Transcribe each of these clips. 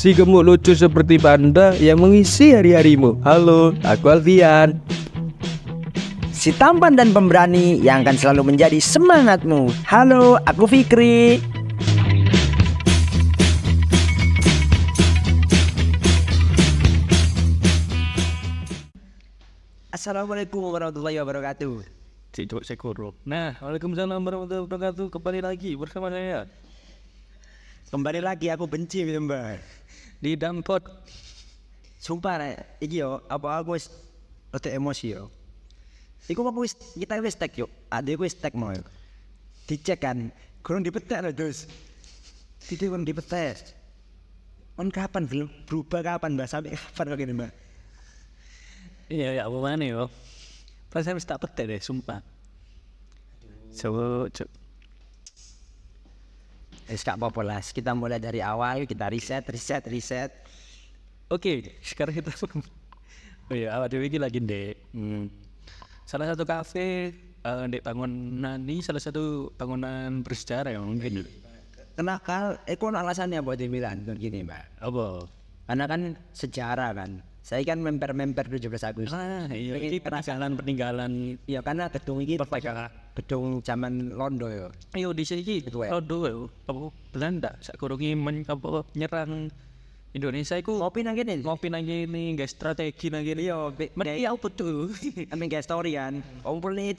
Si gemuk lucu seperti panda yang mengisi hari-harimu. Halo, aku Alfian. Si tampan dan pemberani yang akan selalu menjadi semangatmu. Halo, aku Fikri. Assalamualaikum warahmatullahi wabarakatuh. Cik Sekoro. Nah, waalaikumsalam warahmatullahi wabarakatuh. Kembali lagi bersama saya Kembali lagi aku benci Mbak. di Dampot. Sumpah iki yo, apa aku wis rada emosi yo. Iku aku kita wis tag yo. Adekku wis tag mau yo. Dicek kan, kurang dipetek lho, Dus. Tidak kurang dipetek. Kapan belum berubah kapan Mbak? Sampai kapan kok gini Mbak? Iya, ya apa mana yo? Perasaan wis tak petek deh, sumpah. Coba. Gak apa-apa lah, kita mulai dari awal, kita riset. Oke, sekarang kita oh iya, awak dewe iki lagi ndek salah satu kafe ndek bangunan ini, salah satu bangunan bersejarah ya mungkin. Kenapa? Kok alasannya buat dibilang gini Mbak? Apa? Karena kan sejarah kan. Saya kan member 17 Agustus. Iya, ini peninggalan. Ya karena gedung ini gedung zaman Londo ya. Ayo di sini Gitu ya. Londo ya. Apa Belanda sakurungi nyerang Indonesia iku Ngopi nang kene. ngopi nang kene, guys, strategi nang kene. Iya, Mesti aku betul. amin guys story kan. Ompol nih.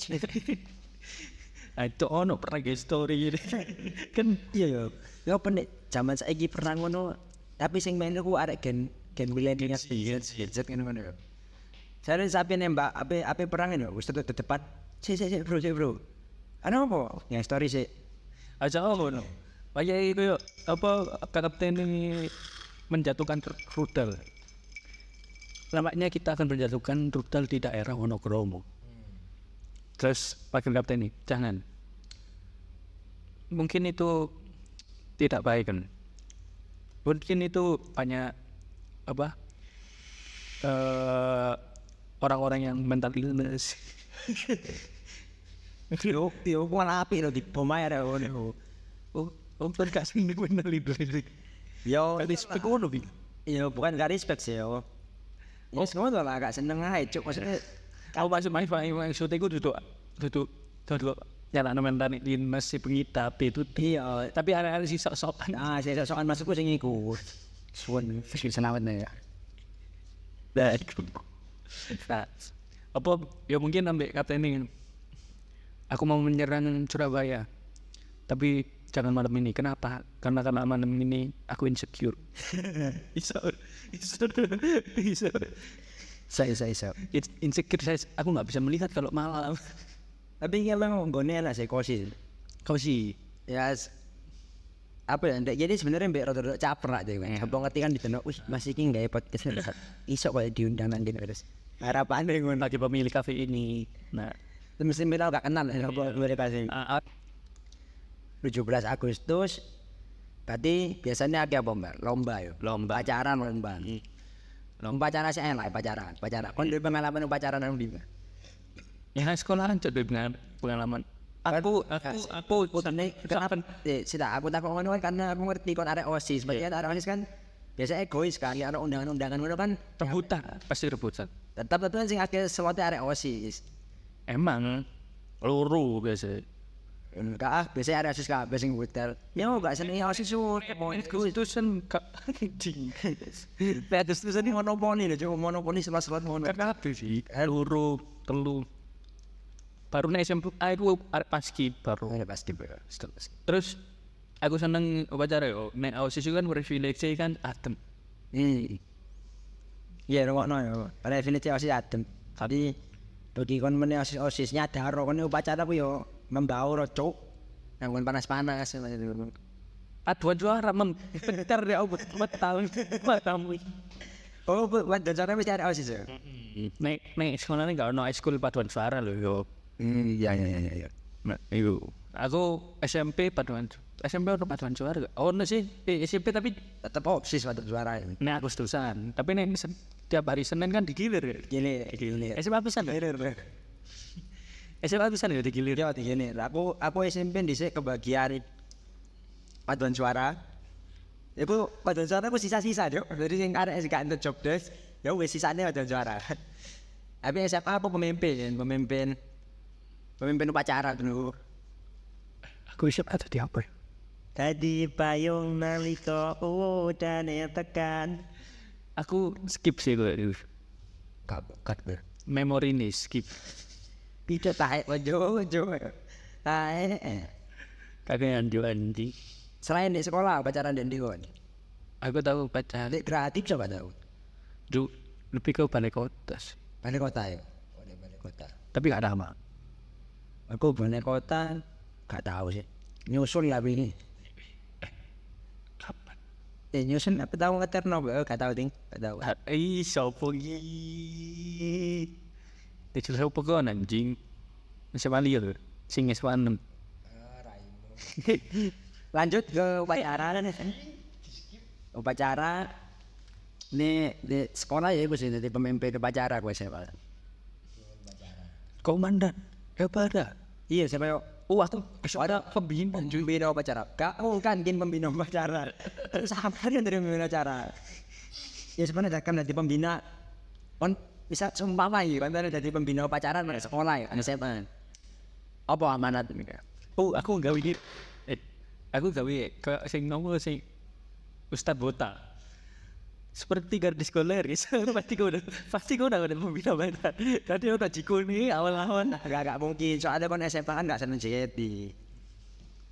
Itu ono pernah guys story ini. Kan Iya ya. Ya penik zaman saiki pernah ngono. Tapi sing main aku arek gen milenial. Gen Z. Ngono ya. Saya sampe nembak ape perang ini wis tetep depan. Si bro. Ana apa? Yang story sih. Aja ngono. Kayak itu yo apa kapten ini menjatuhkan rudal. Nampaknya kita akan menjatuhkan rudal di daerah Wonokromo. Terus wakil kapten ini, jangan. Mungkin itu tidak baik kan. Mungkin itu banyak apa? Orang-orang yang mental illness. Yo, warna api lo di bom air ya ngono. Kan gak seneng mental illness. Yo, Respect ngono iki. yo bukan gak respect sih yo. Oh, ngono lah gak seneng ae cuk maksudnya. Kau masuk maksudnya itu duduk nyala mental illness si pengita itu. Iya, Tapi ada si sok-sokan. saya sosokan masukku sing iku. Suwun fisik senawet ya. Nah, apa ya mungkin ambek kata ini aku mau menyerang Surabaya tapi jangan malam ini. Kenapa? Karena malam ini aku insecure. Iso. Saya. Insecure aku nggak bisa melihat kalau malam. Tapi ini memang nggone lah saya kosi. Kau sih Ya apa ya ndek jadi sebenarnya mbek rada caper lah deh. Apa ngerti kan diteno, wih Mas iki gawe podcast iso kok diundang nang kene terus. Harapane ngono. lagi pemilik kafe ini. Nah, Mesti mila gak kenal ya apa mereka sing 17 Agustus. Berarti biasanya ada apa Mbak? Lomba yo. Lomba. Pacaran lomba. Upacara sih enak pacaran. Kon duwe pengalaman upacaran nang ndi Mbak? ya sekolahan cok dengan pengalaman. Aku kenapa? Sida aku takut ngono kan karena aku ngerti kon arek OSIS. Bagian arek OSIS kan biasa egois kan, ya arek undangan-undangan ngono kan rebutan, pasti rebutan. tetap sing akeh selote arek OSIS. Emang luru biasa. Enggak biasa arek OSIS kabeh sing hotel. Ya gak seneng OSIS mau Itu sen anjing. Pedes terus ini monopoli lho, cuma monopoli selas-selas ngono. Kan kabeh sih. Luru, telu. Baru nek SMP aku arek paski baru. Ya pasti. Terus aku seneng upacara yo. Nek OSIS kan privilege kan adem. Iya, rungokno ya. Pada definisi OSIS adem. Tapi bagi kon meneh OSIS nyadar kon upacara ku yo membaur cuk. Nang panas-panas Aduan juara bentar ya aku tahun matamu. Oh, buat cara mesti ada OSIS ya. Nek sekolah ini gak ono high school paduan suara lho yo. Iya. Nah, itu. Aku SMP paduan ono paduan suara gak? Oh, sih SMP tapi Tetap OSIS paduan suara. nek Agustusan. Tapi nek tiap hari Senin kan digilir. Gini. SMA pisan. SMA pisan ya digilir. Ya gini. Aku SMP dhisik kebagian paduan suara. Iku pada suara aku sisa-sisa Cuk. Jadi sing arek sing gak entuk job desk, ya wis sisane pada suara. Tapi SMA aku pemimpin upacara dulu. Aku isep ada di apa? Tadi payung nalika udane tekan. Aku skip sih gue. Kat ber. Memori ini skip. Tidak taek ojo. Taek. Kagak anji. Selain di sekolah pacaran dan di kon. Aku tahu pacar. Dek kreatif coba tahu. Lebih ke balai kota sih. Balai kota ya. Oh, di balai kota. Tapi gak ada nama. Aku balai kota gak tahu sih. Nyusun lah ini. Kapan? Nyusun apa tahu ngeterno gak tahu ding. Gak tahu. Sopo iki? Dicul sopo kon anjing. Siapa lihat? Sing S1. Lanjut ke upacara nih di sekolah ya gue sih jadi pemimpin upacara gue siapa Komandan. Kepada. iya siapa yo Waktu ada pembina upacara kamu kan pembina upacara sama kan dari pembina upacara ya sebenarnya kan jadi pembina kan bisa sumpah lagi kan dari pembina upacara di sekolah ya ada siapa apa amanat ini aku gawe ini. Aku gawe ke sing nomor sing Ustadz Bota. Seperti gadis koleris, pasti kau udah membina banget. Tadi udah jikul nih awal-awal. Gak mungkin soalnya kan SMA kan gak seneng JT.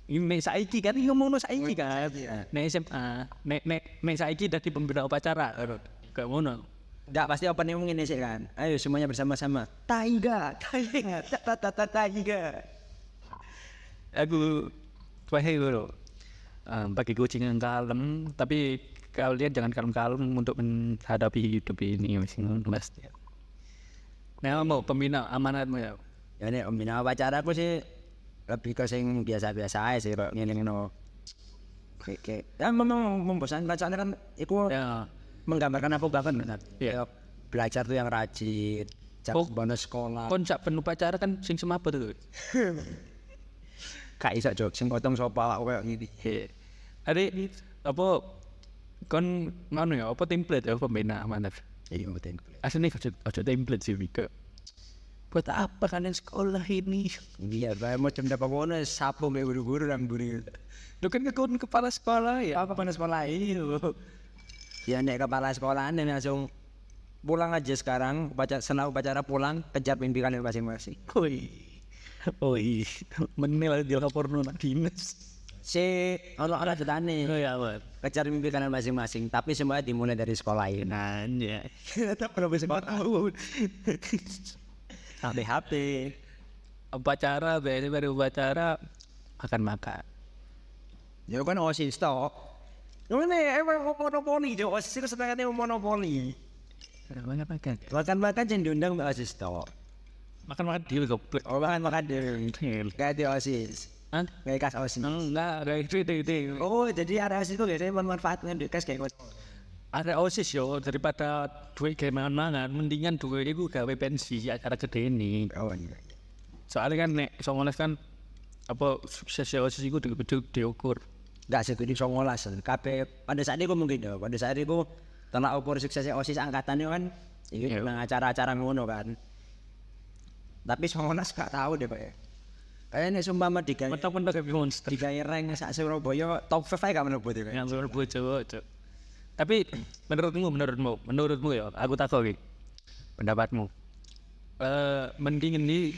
Ini saiki kan ngomong saiki kan. Nek SMA, nek saiki dadi pembina upacara. Gak ngono. Nggak pasti opening ngene sih kan. Ayo semuanya bersama-sama. Taiga. Aku terakhir dulu. Bagi kucing yang kalem, tapi kalian jangan kalem-kalem untuk menghadapi hidup ini mas. Nah, mau pembina amanatmu ya. Ya nih pembina upacara aku sih lebih ke sing biasa-biasa aja sih kok ngene no. Kayak ya memang membosankan soalnya kan itu Ya. menggambarkan aku banget benar. Iya. Ya, belajar tuh yang rajin, bonus sekolah. Konsep penupacara kan sing semapa tuh. Kak iso jok sing potong sopa aku kayak gini. Ada apa kon ngono ya apa template ya pembina amanat. Iya betul. Aslinya ojo template sih Vika. Buat apa kalian sekolah ini? Iya, saya mau jam dapat bonus sapu kayak guru-guru dan guru. Lu kan kon kepala sekolah ya. Apa kepala sekolah ini? Ya nek kepala sekolah nih langsung pulang aja sekarang setelah upacara pulang kejar pimpinan masing-masing. Oi, menil di laporno nak dinas. Si orang cetane Oh ya, Wan. kejar pimpinan masing-masing, tapi semuanya dimulai dari sekolah ini. Nanya. Tetap perlu sekolah. HP. Upacara, baru upacara makan-makan. Ya kan OSIS toh. Ini emang monopoli, jo OSIS itu senangannya monopoli. Makan-makan. Makan-makan yang diundang Mbak OSIS toh. Makan-makan dia goblok. Oh makan deh. Kayak di OSIS. Hah? Kayak kas OSIS. Enggak, kayak itu. Oh jadi area OSIS itu biasanya memanfaatkan duit kas kayak gitu. Ada OSIS yo daripada duit kayak mangan, mendingan duit itu gawe pensi acara gede ini. Oh iya. Soalnya kan nek songoles kan apa sukses OSIS itu diukur. Enggak setuju 19 kabeh pada saat itu mungkin ya. Pada saat itu tolak ukur suksesnya OSIS angkatannya kan iki acara-acara ngono kan. Tapi 19 gak tahu deh Pak ya. Kayaknya sumpah mah digawe Mentok-mentok kayak monster. digawe rank sak Surabaya top 5 aja gak menurut ya. Yang Surabaya Jawa, Cok. Tapi menurutmu ya, aku takut iki. Pendapatmu. Mending ini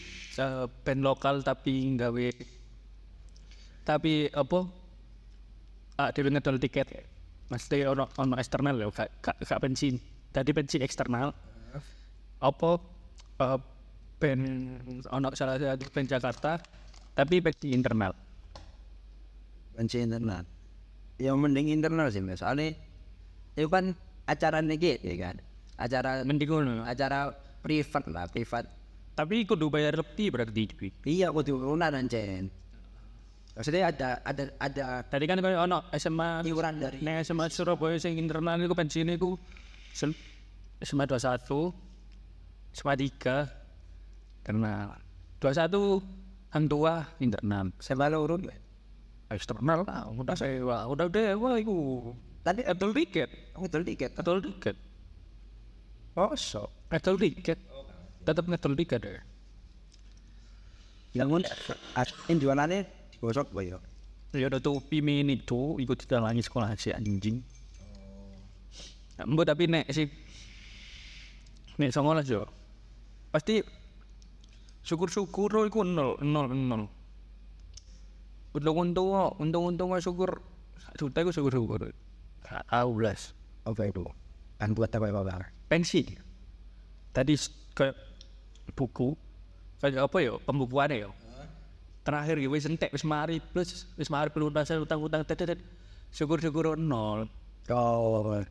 band lokal tapi gawe apa? Dhewe ngedol tiket. Mesti ono eksternal ya, gak bensin. Tadi bensin eksternal. Apa band ono salah satu band Jakarta tapi bensin internal. Benci internal. Ya mending internal sih Mas. Soalnya itu kan acara niki ya kan. Acara Mending ngono. acara privat lah, privat. Tapi kudu bayar lebih berarti. Iya kudu lunas ancen. Maksudnya ada Tadi kan kayak ono SMA iuran dari nek SMA Surabaya sing internal iku bensin iku SMA 21, SMA 3 internal. 21 hang tua internal. sewa loro Eksternal lah, udah sewa, udah dewa iku. Tapi Adol tiket. ngedol tiket. Adol tiket. Oh, so. Adol tiket. Tetap ngedol tiket ya. Yang ngono jualannya digosok apa ya? Ya udah topi mini tuh ikut didalangi sekolah si anjing. Mbok tapi nek si nek 19 yo. Pasti syukur-syukur iku 0. Untung syukur 1 juta iku syukur-syukur. Gak tau blas. Apa itu? Kan buat apa Bang? Pensi. Tadi kayak buku kayak apa ya pembukuannya ya. Terakhir ya wis entek wis mari plus wis mari pelunasan utang-utang tetet. Syukur-syukur 0. Oh.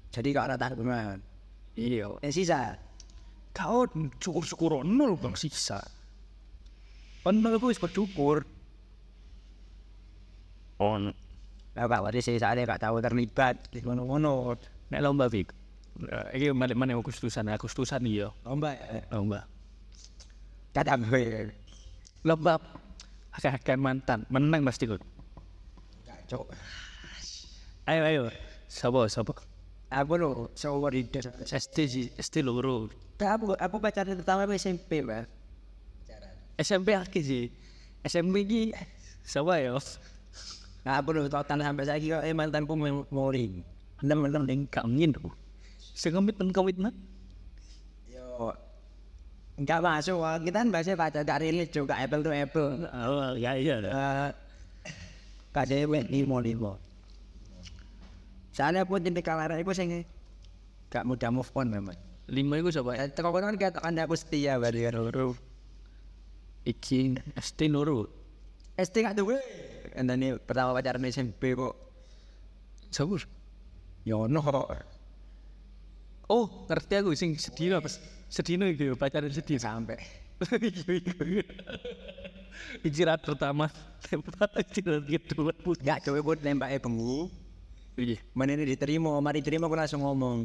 Jadi gak ada tanggungan. Iya. Yang sisa. Kau syukur-syukur 0 bang sisa. Ono aku wis bersyukur. On. Apa wae sisa ada gak tahu terlibat di ngono-ngono. Nek lomba Fik. Iki balik-balik Agustusan iya. Lomba. Lomba. Kadang gue. Lomba akeh mantan, menang pasti kok. Cok. Ayo. Sapa? Aku lo seumur hidup. SD loro. Aku pacaran pertama SMP, Mas. SMP akeh sih. SMP iki sapa ya? Nah, aku lo total sampai saya kira mantanku memori. Teman-teman yang kangen tuh. Sing komitmen. Yo. Enggak masuk, kita kan bahasa pacar gak rilis juga apple to apple. Oh, iya. KDW 5. Soalnya pun tipikal arek iku sing gak mudah move on memang. 5 iku sapa? Teko kono kan katakan aku setia bari karo. Iki SD loro. SD gak duwe. Endane pertama pacaran SMP kok. Sapa? Yo ono kok. Oh, ngerti aku sing sedino pas sedino iki pacaran sedih Sampai. Ijirat pertama, ijirat kedua pun. Gak coba buat nembaknya bengu. Iya. Mana ini diterima, mari terima aku langsung ngomong.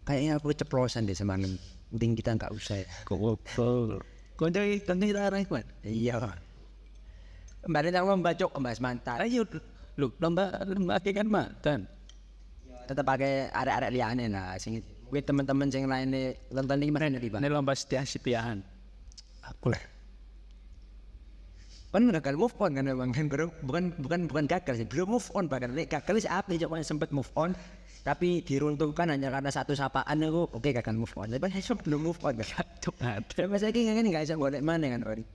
Kayaknya aku ceplosan deh semalam. Mending kita nggak usah ya. Goblok. Konco kita arah kuat. Iya. Kemarin aku membacok membahas mantan. Ayo lu lomba kan mantan. Tetap pakai arek-arek liane lah. Sing gue teman-teman sing lainnya nonton ini kemarin nih, Bang. Ini lomba setiaan. Aku lah. Kan gagal move on kan Bang. Kan bukan gagal sih. Belum move on bahkan. Gagal sih apa coba sempat move on. Tapi diruntuhkan hanya karena satu sapaan aku. Oke gagal move on. Tapi saya belum move on kan. Sampai saya kan nggak bisa boleh mana kan Ori.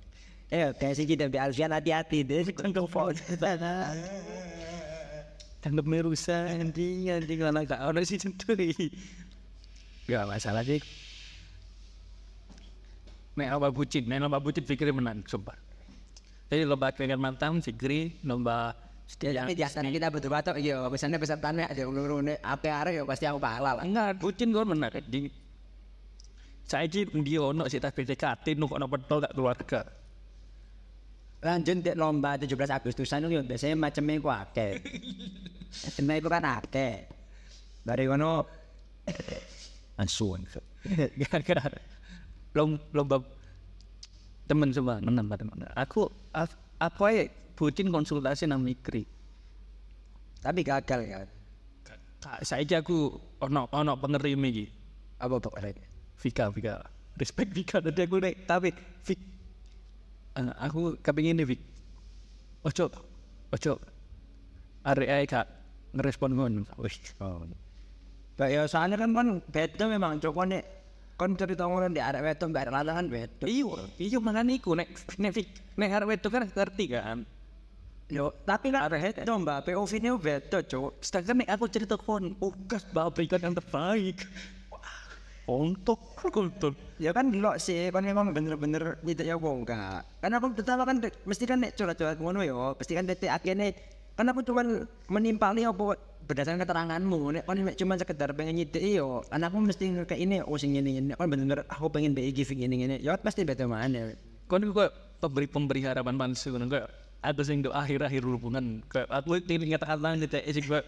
Kayak sih kita biar Alfian hati-hati deh. Kan move on. Tanggap merusak anjing lah gak ono sih centuri. Gak masalah sih. Nek lomba bucin pikirnya menang sumpah. Jadi lomba dengan mantan fikri lomba Ya, biasanya kita betul-betul iya, misalnya pesertanya ada ulur-ulur apa arah ya pasti aku kalah lah. enggak bucin gue menang di saiki dia ono sik tas PDKT nuk ono pentol gak keluarga. Lanjut di lomba 17 Agustusan itu biasanya macamnya ku akeh. Semua itu kan akeh. Dari kono Ansuan. Gara-gara lomba temen semua menang teman. Aku apa ya bucin konsultasi nang mikri. tapi gagal ya. Saiki aku ono pengerim iki. Apa pokoknya? Vika. Respect Vika tadi aku nek tapi Vik aku kepengin nih Vik. Ojo. Arek ae gak ngerespon ngono. Wih. Oh. Ya soalnya kan beda memang cokok nek kon cerita ngono di arek wedok mbak lanang kan beda. Iya makane iku nek Vik nek arek wedok kan ngerti kan. Yo, tapi kan arek wedok mbak POV-nya beda, Cuk. Sedangkan nek aku cerita kon, gas berikan yang terbaik. Untuk kultur. Ya kan delok sih, kan memang bener-bener nyitik ya kok enggak. Kan aku pertama kan mesti kan nek curhat-curhat ngono yo, pasti kan detik akhirnya kan aku cuman menimpali apa berdasarkan keteranganmu. Nek kon cuma sekedar pengen nyitik yo, kan aku mesti kayak ini oh sing ngene kan bener-bener aku pengen BI giving ini. Ya pasti beda mana. Kon kok pemberi harapan palsu ngono kok. Atau sing do akhir-akhir hubungan kayak aku ingat-ingat nyetek sing kok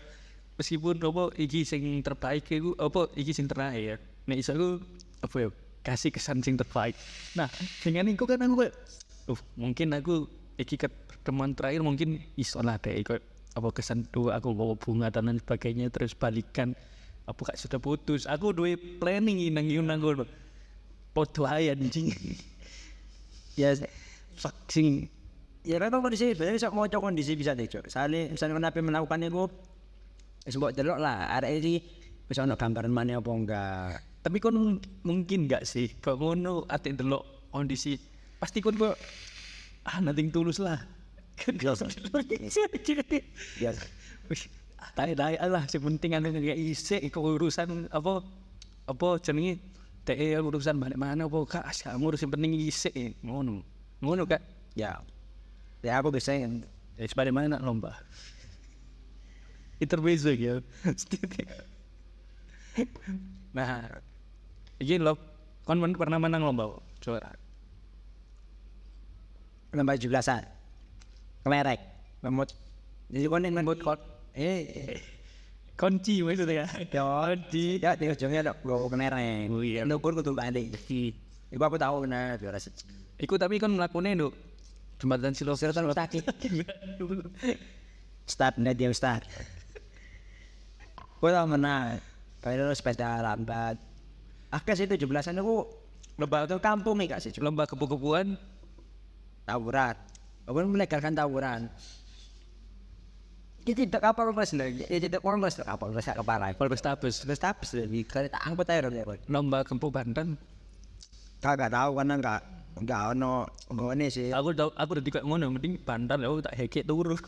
meskipun apa iki sing terbaik iku apa iki sing terakhir. Nek iso aku apa ya kasih kesan sing terbaik. Nah, dengan iku kan aku kayak mungkin aku iki pertemuan terakhir mungkin iso lah deh ikut apa kesan tuh aku bawa bunga dan lain sebagainya terus balikan apa kak sudah putus aku duwe planning nang ngono podo ae anjing Ya vaksin ya memang kondisi sebenarnya bisa mau kondisi bisa deh cok. Misalnya kenapa melakukan itu wis mbok delok lah arek iki wis ono gambaran mana apa enggak. tapi kon mungkin gak sih kok ngono ate delok kondisi pasti kon kok nothing tulus lah Biasa. Biasa. wis tai lah sing penting anu kayak isik iku urusan apa jenenge TE urusan balik mana apa kak asal ngurus yang penting isik ngono kak Ya. Ya aku biasanya balik mana lomba itu ya nah ini lo kon pernah menang lomba coba lomba 17-an. Kelerek. Lemut. Jadi kon lemut kot. kunci maksudnya Kunci. Ya di ujungnya ada go kelerek. Oh iya. Nukur kudu balik. Iku aku tahu benar juara iku tapi kon melakukannya nduk jembatan Silosir Siratan sakit. Start net dia start. Gue tau menang. Padahal sepeda lambat. Akes itu 17-an aku lomba itu kampung nih kak sih. lomba kepu-kepuan Tawuran. Aku melegalkan tawuran. Kita tidak kapal mas lagi. Tidak orang mas kapal mas kepala. Polrestabes Terus tapis lagi. Kereta angkut air ya. lomba kempu Banten Kagak tahu karena enggak ono ini sih. aku udah dikak ngono mending Banten aku tak hekek turun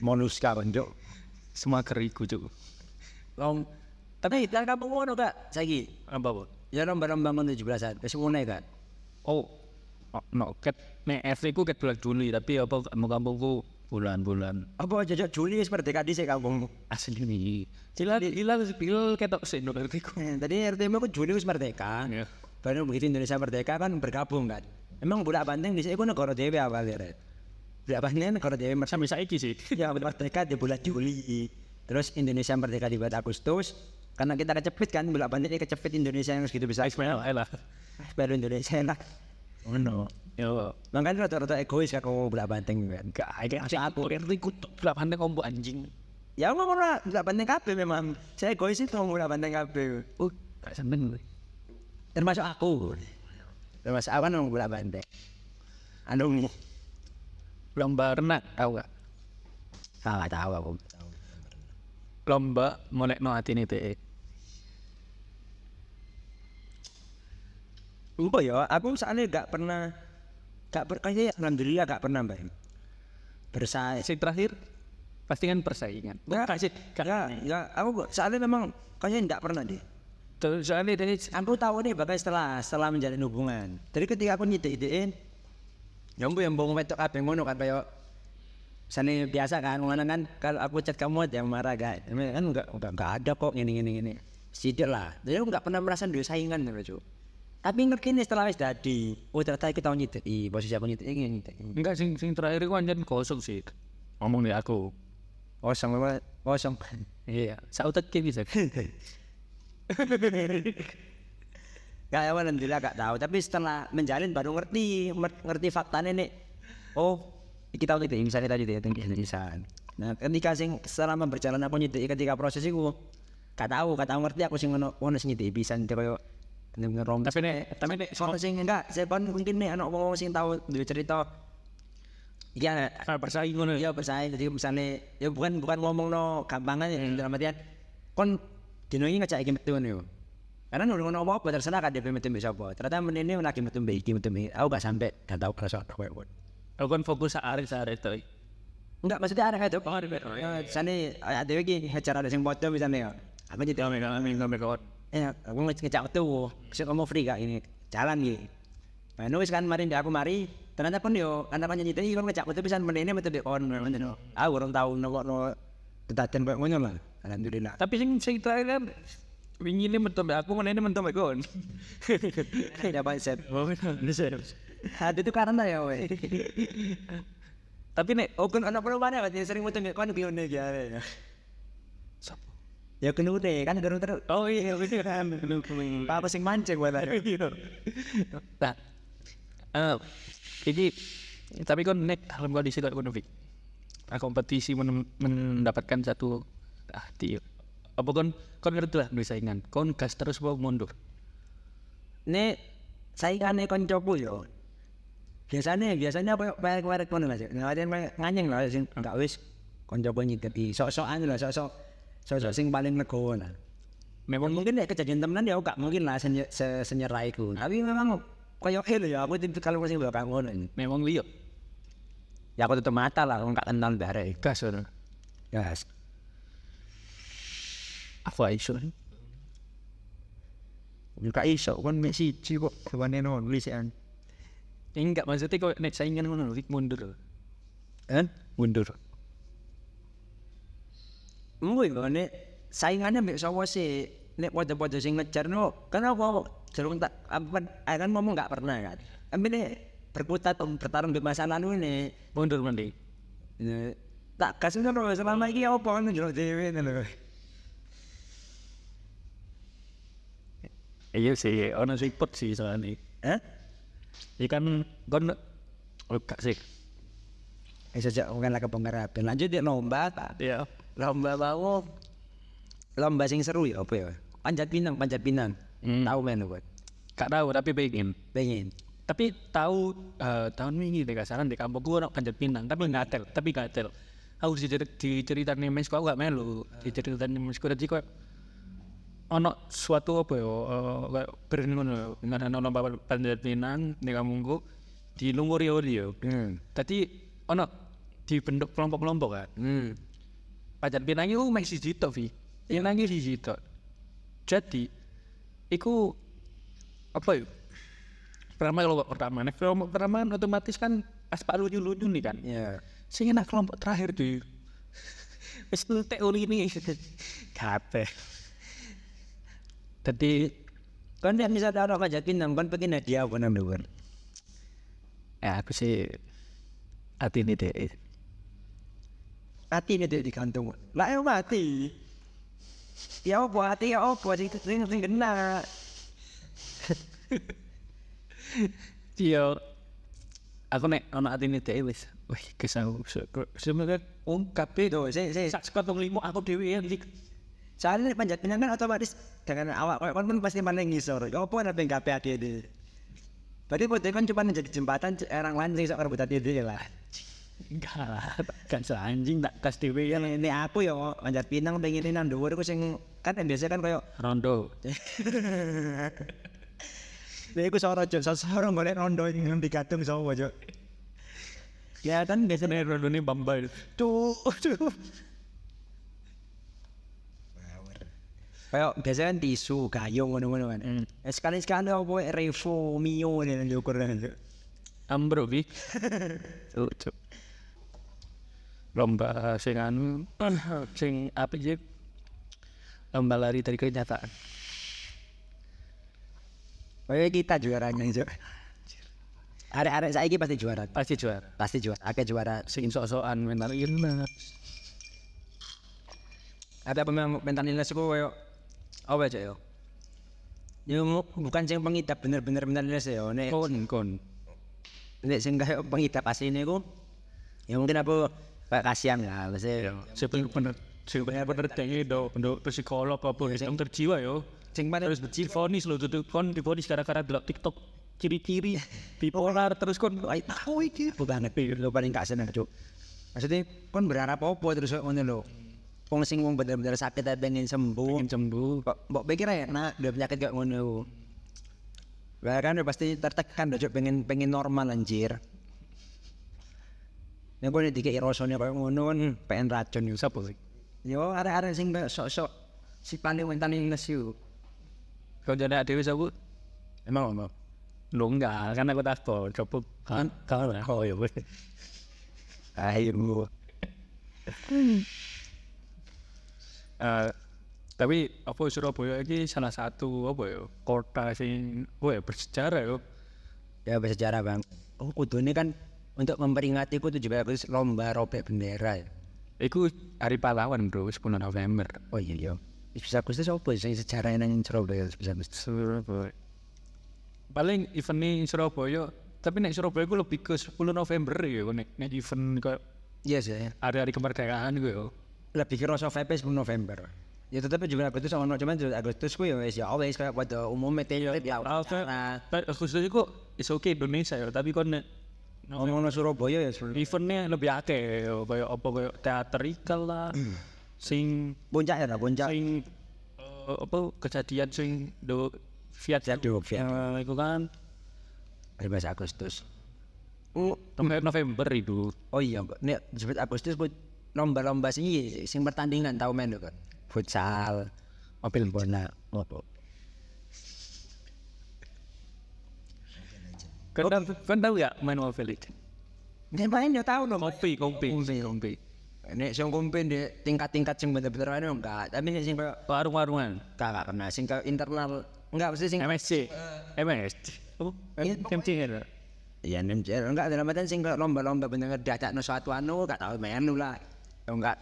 Moluska konjok. semua keriku cuk Tapi yang kampung ngono kak. Saiki. apa Ya lomba-lomba ngono 17-an. Wis ngono kak. oh no ket FC ku ket bulan Juli tapi apa kampungku bulan-bulan Apa jajak Juli wis merdeka dhisik kampung. asli nih hilal ketok sih no RT ku Tadi RT ku Juli wis merdeka. ya Baru begitu Indonesia merdeka kan bergabung kan. Emang budak Banteng dhisik ku negara dhewe awalnya. Budak Banteng negara dhewe sampai saiki sih ya merdeka di bulan Juli. Terus Indonesia merdeka di bulan Agustus. Karena kita kecepit kan budak Banteng kecepit Indonesia yang segitu besar. Ismail lah Baru Indonesia enak. oh no yo Makanya rata-rata egois aku budak Banteng kan. gak kayak aku RT ku bulan Banten kombo anjing Ya ngomong lah budak Banteng kabeh memang. Saya egois itu budak Banteng kabeh. gak seneng Termasuk aku. Termasuk aku kan budak Banteng. Anu lomba renang tahu gak nggak tahu aku. lomba molek no hati nih TE Lupa ya, aku soalnya kayaknya alhamdulillah gak pernah mbak bersaing. si terakhir pasti kan persaingan Ya, kasih ya, aku soalnya memang kayaknya gak pernah deh. terus soalnya dari Aku tahu nih bakal setelah menjalin hubungan. Jadi ketika aku nyidek-idein, nyambu yang bongong wetok kabeh ngono kan kayak sane biasa kan, ngono kan kalau aku chat kamu aja marah kan. Kan enggak ada kok gini. Sidik lah. Jadi aku enggak pernah merasa duwe saingan gitu. Tapi ngerti nih setelah wis dadi, oh ternyata kita nyidek, posisi aku nyidek iki nyidek. enggak sing terakhir itu anjen kosong sih ngomong di aku Kosong. iya sautek bisa Gak ya alhamdulillah gak tahu, tapi setelah menjalin baru ngerti faktanya nih. Oh, kita tahu itu misalnya tadi itu Indonesia. Nah, ketika selama berjalan aku nyidek ketika proses itu gak tahu ngerti aku sing ngono sing nyidek bisa koyo ngerom. tapi nek Soal sing enggak, saya kan mungkin nih anak ngomong sing tahu duwe cerita. Iya, bersaing ngono ya bersaing. Jadi misalnya ya bukan ngomong no gampangan ya dalam artian kon dino iki ngajak iki metu ngono. Karena nurung ngono apa terserah kan dia metu mbek sapa. Ternyata menene lagi metu mbek iki metu mbek. Aku gak sampai gak tahu kerasa koyo ngono. aku kan fokus saare itu Enggak maksudnya arek itu. Ya sane ada iki hajar ada sing padha misalnya ya. Apa jadi kawan ya aku ngejak metu. Sik kamu free gak ini jalan iki. Nah, nulis kan mari aku mari ternyata pun yo anak nyanyi tadi kan ngejak metu pisan menene metu dek on ngono. Aku urung tau nokno ketaten koyo ngono lah. Alhamdulillah. tapi sing terakhir kan wingi ini mentok mbak aku menene mentok mbak kon Ada mindset. oh bisa Ada itu karena ya weh. tapi nek Oh kan anak perempuan ya berarti sering mutu kan bione ya. Sopo? Ya kenu deh kan gerung terus. oh iya bener kan Apa sing mancing buat nah ini Tapi kon nek dalam kondisi kayak ngono Fik. Kompetisi mendapatkan satu hati. Apa kon ngerti lah duwe saingan. Kon gas terus apa mundur. Nek saingane koncoku yo. Biasanya apa parek-parek ngono lah. Nganyeng lah sing enggak wis koncoku nyiketi. Sok-sokan lah, sok sing paling legowo lah. Memang Mungkin nek kejadian temenan ya gak mungkin lah senyerai iku. Tapi memang koyo lho ya aku kalau sing bakal ngono. memang liyo. Ya aku tutup mata lah, aku gak kenal barek. Gas ngono. Gas. Apa iso? Gak iso kan mek siji kok gawane nulis an. Enggak maksudnya kok nek saingan ngono Fik mundur. Mundur. Mungkin kok nek saingannya mek sapa sih? Nek padha-padha sing ngejar no, kan aku jerung tak apa kan ngomong gak pernah kan. Ambine berkutat bertarung di masa lalu ini. Mundur mending. Tak kasih ngono selama iki apa kan njero dhewe lho. Iya sih, ono siput sih soalnya. Ikan kon gak sih. Sejak kan lah kebongkar kabeh. Lanjut dia lomba tak? Iya. Lomba mau lomba sing seru ya apa ya? Panjat pinang. Tahu men kok. Gak tahu tapi pengen. Tapi tahu tahun ini deh kasaran di kampung gua nak panjat pinang tapi gatel. Aku diceritain mesku aku gak melu. Diceritain mesku tadi kok ono suatu apa ya kayak brand ngono dengan lomba panjat pinang di kampungku di Lumuri yo. Tadi ono dibentuk kelompok-kelompok kan. Panjat pinang itu masih siji tok Vi. Pinang iki siji tok. Jadi iku apa ya? Kelompok pertama otomatis kan aspak lucu-lucu nih kan. Iya. Sing enak kelompok terakhir tuh. Wis teori ini kabeh. Tadi Kan nek misal ana panjat pinang kan pengen hadiah apa nang dhuwur. aku sih hati ini deh. Hati ini digantung. Lah yo mati. Ya apa hati ya apa sing kena. Iya. Aku nek ono hati ini deh wis. Wih, kesau. Sebenarnya kabeh Tuh, sak sekotong limo aku dhewe ya. soalnya panjat pinang kan otomatis dengan awak kan pasti paling ngisor. Ya apa nek kabeh hati ini. Berarti podo kan cuma jadi jembatan orang lain sing sok rebut hati ini lah. Enggak lah, kan seanjing tak kas dhewe ya. Ini aku ya panjat pinang pengen nang dhuwur iku sing kan biasa kan koyo Rondo. lha iku soro golek rondo ning digantung sapa, Cuk. Ya kan biasanya Rondo ini Bamba. tuh. Kayak biasa kan tisu, gayung ngono-ngono kan. Sekali-sekali apa Revo, Mio dan diukur kan. Ambro Vi. Cuk. Lomba sing anu sing apa sih? Lomba lari dari kenyataan. Kayak kita juaranya, Cuk. Arek-arek saiki pasti juara. Pasti juara. Pasti juara. Akeh juara. Sing sok-sokan mental ilmu. Ada pemain mental illness ku koyo apa aja yo. Yo bukan sing pengidap bener-bener mental illness yo. Nek Kon. nek sing kaya pengidap asline ku ya mungkin aku kayak kasihan lah mesti Sebenarnya tinggi do psikolog apa yang terjiwa yo. sing paling Terus divonis lo tuh kon divonis gara-gara delok TikTok ciri-ciri bipolar terus kon aku iki banget lo paling gak seneng, Cuk. Maksudnya kon berharap apa terus ngono lho. Wong sing wong bener-bener sakit tapi pengen sembuh. Kok mbok pikir ya nah udah penyakit kayak ngono. Kan udah pasti tertekan Cuk pengen normal anjir. Nek kowe dikek rasane koyo ngono kan pengen racun yo. siapa sih? Yo arek-arek sing sok-sok si paling mental illness yo. Kau jadi adewe siapa? Emang apa? Lo enggak, kan aku takut. Coba kan kau lah. Oh ya weh. Ayo. Tapi apa Surabaya ini salah satu apa ya kota sing bersejarah yo. Ya bersejarah Bang. Oh kudune kan untuk memperingati ku 17 Agustus lomba robek bendera ya. Iku hari pahlawan bro, 10 November. Oh iya. 17 Agustus apa sing sejarah nang Surabaya 17 Agustus? Surabaya. Paling event ini Surabaya Tapi nek Surabaya gue lebih ke 10 November ya nek event kayak Iya sih. hari-hari kemerdekaan gue yo. Lebih ke rasa vibe 10 November. Ya tetep juga Agustus ono cuman 7 Agustus ku ya wis ya wis kayak pada umumnya ya. Kayak khususnya kok is okay Indonesia ya, tapi kon nek Ngomong Surabaya ya eventnya lebih akeh yo, kayak apa kayak teaterikal lah. Sing puncak ya puncak. sing apa kejadian sing do Fiat Jatuh Fiat. itu kan 15 Agustus. November itu. Oh iya, nek disebut Agustus ku lomba-lomba sing pertandingan tau men kan. Futsal, mobil bola, apa. Kan tahu ya main Mobile Legends? Nek main ya tau no. Kompi. Nek sing kompen di tingkat-tingkat sing bener-bener anu enggak, tapi nek sing koyo Warung-warungan. enggak kena sing ke internal enggak mesti sing MSC. Oh, MCR. ya NMCR enggak dalam artian sing koyo lomba-lomba bener dadakno suatu anu gak tau menu lah. Enggak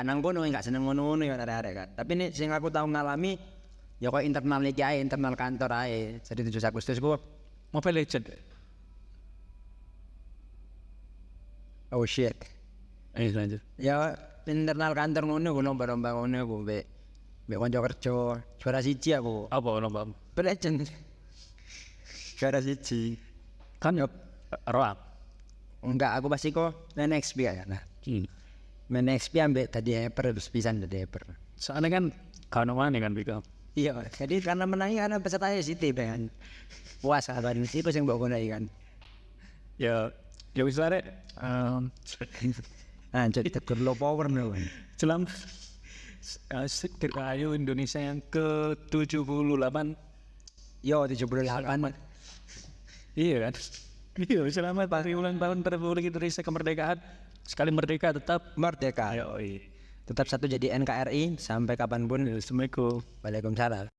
nang kono enggak seneng ngono ya arek-arek kan. Tapi nek sing aku tau ngalami ya koyo internal iki ae, internal kantor ae. Jadi 7 Agustus ku Mobile Legends. oh shit. Ayo lanjut. Ya internal kantor ngono ku lomba-lomba ngono ku mbek kanca kerja juara siji aku. Apa lomba? Legend. Juara siji. Kan ya roak. Enggak, aku pasti kok main XP ya. Nah, main XP ambek tadi hyper terus pisan tadi hyper. Soalnya kan kau mana kan Bika. Iya, jadi karena menangi karena pesertanya Siti kan. Puas kan itu sing mbok gonai kan. Ya wis arek. Jadi tegur low power nih. Selama Dirgahayu Indonesia yang ke-78. Yo 78. Iya kan? Iya, selamat hari ulang tahun Republik Indonesia kemerdekaan. Sekali merdeka tetap Merdeka. ayo. Tetap satu jadi NKRI sampai kapanpun. Assalamualaikum. Waalaikumsalam.